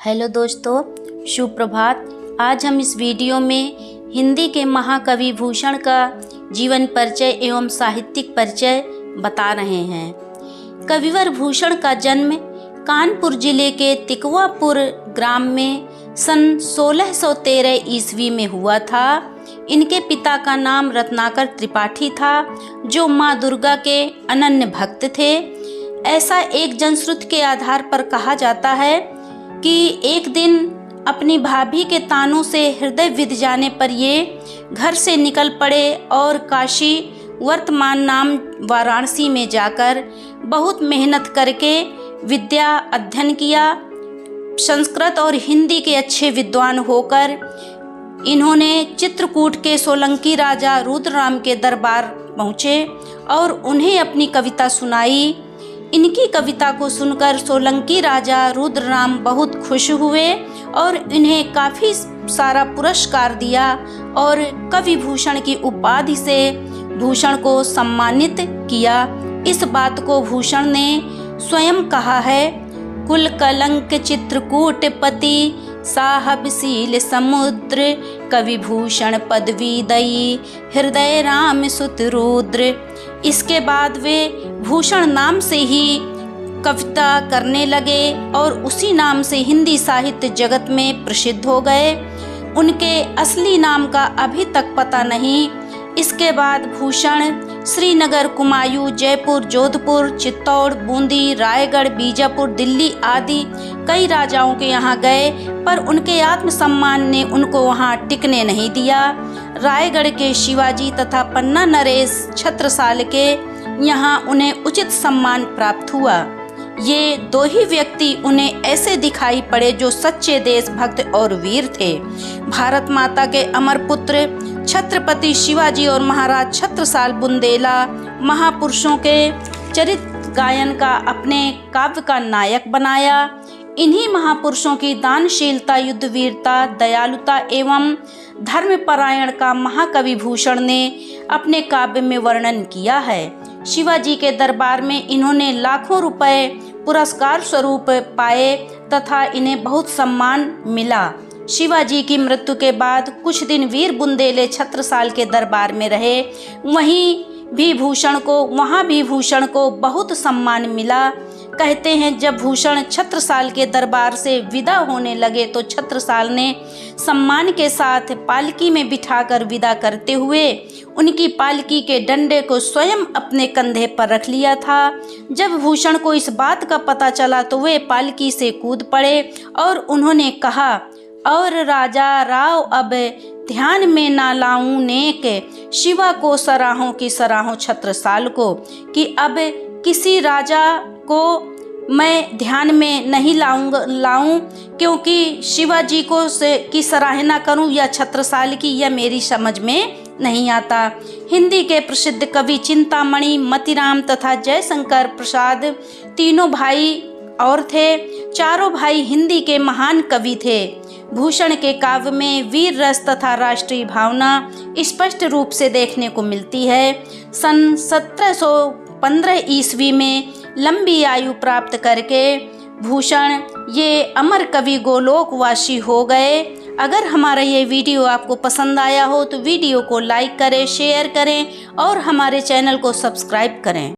Hello दोस्तों, शुभ प्रभात। आज हम इस वीडियो में हिंदी के महाकवि भूषण का जीवन परिचय एवं साहित्यिक परिचय बता रहे हैं। कविवर भूषण का जन्म कानपुर जिले के तिकवापुर ग्राम में सन 1613 ईस्वी में हुआ था। इनके पिता का नाम रत्नाकर त्रिपाठी था, जो माँ दुर्गा के अनन्य भक्त थे। ऐसा एक जनश्रुति के आधार पर कहा जाता है कि एक दिन अपनी भाभी के तानों से हृदय विद जाने पर ये घर से निकल पड़े और काशी वर्तमान नाम वाराणसी में जाकर बहुत मेहनत करके विद्या अध्ययन किया। संस्कृत और हिंदी के अच्छे विद्वान होकर इन्होंने चित्रकूट के सोलंकी राजा रुद्रराम के दरबार पहुँचे और उन्हें अपनी कविता सुनाई। इनकी कविता को सुनकर सोलंकी राजा रुद्रराम बहुत खुश हुए और इन्हें काफ़ी सारा पुरस्कार दिया और कवि भूषण की उपाधि से भूषण को सम्मानित किया। इस बात को भूषण ने स्वयं कहा है, कुल कलंक चित्रकूट पति साहब सील समुद्र, कवि भूषण पदवी दई हृदय राम सुत रुद्र। इसके बाद वे भूषण नाम से ही कविता करने लगे और उसी नाम से हिंदी साहित्य जगत में प्रसिद्ध हो गए। उनके असली नाम का अभी तक पता नहीं। इसके बाद भूषण श्रीनगर, कुमायूं, जयपुर, जोधपुर, चित्तौड़, बूंदी, रायगढ़, बीजापुर, दिल्ली आदि कई राजाओं के यहाँ गए, पर उनके आत्मसम्मान ने उनको वहाँ टिकने नहीं दिया। रायगढ़ के शिवाजी तथा पन्ना नरेश छत्रसाल के यहाँ उन्हें उचित सम्मान प्राप्त हुआ। ये दो ही व्यक्ति उन्हें ऐसे दिखाई पड़े जो सच्चे देशभक्त और वीर थे। भारत माता के अमर पुत्र छत्रपति शिवाजी और महाराज छत्रसाल बुंदेला महापुरुषों के चरित्र गायन का अपने काव्य का नायक बनाया। इन्हीं महापुरुषों की दानशीलता, युद्धवीरता, दयालुता एवं धर्मपरायण का महाकवि भूषण ने अपने काव्य में वर्णन किया है। शिवाजी के दरबार में इन्होंने लाखों रुपए पुरस्कार स्वरूप पाए तथा इन्हें बहुत सम्मान मिला। शिवाजी की मृत्यु के बाद कुछ दिन वीर बुंदेले छत्रसाल के दरबार में रहे। वहाँ भी भूषण को बहुत सम्मान मिला। कहते हैं जब भूषण छत्रसाल के दरबार से विदा होने लगे तो छत्रसाल ने सम्मान के साथ पालकी में बिठाकर विदा करते हुए उनकी पालकी के डंडे को स्वयं अपने कंधे पर रख लिया था। जब भूषण को इस बात का पता चला तो वे पालकी से कूद पड़े और उन्होंने कहा, और राजा राव अब ध्यान में ना लाऊं नेक, शिवा को सराहों की सराहों छत्रसाल को, कि अब किसी राजा को मैं ध्यान में नहीं लाऊं क्योंकि शिवाजी को की सराहना करूं या छत्रसाल की, यह मेरी समझ में नहीं आता। हिंदी के प्रसिद्ध कवि चिंतामणि, मतिराम तथा जयशंकर प्रसाद तीनों भाई और थे। चारों भाई हिंदी के महान कवि थे। भूषण के काव्य में वीर रस तथा राष्ट्रीय भावना स्पष्ट रूप से देखने को मिलती है। सन 1715 ईस्वी में लंबी आयु प्राप्त करके भूषण ये अमर कवि गोलोकवासी हो गए। अगर हमारा ये वीडियो आपको पसंद आया हो तो वीडियो को लाइक करें, शेयर करें और हमारे चैनल को सब्सक्राइब करें।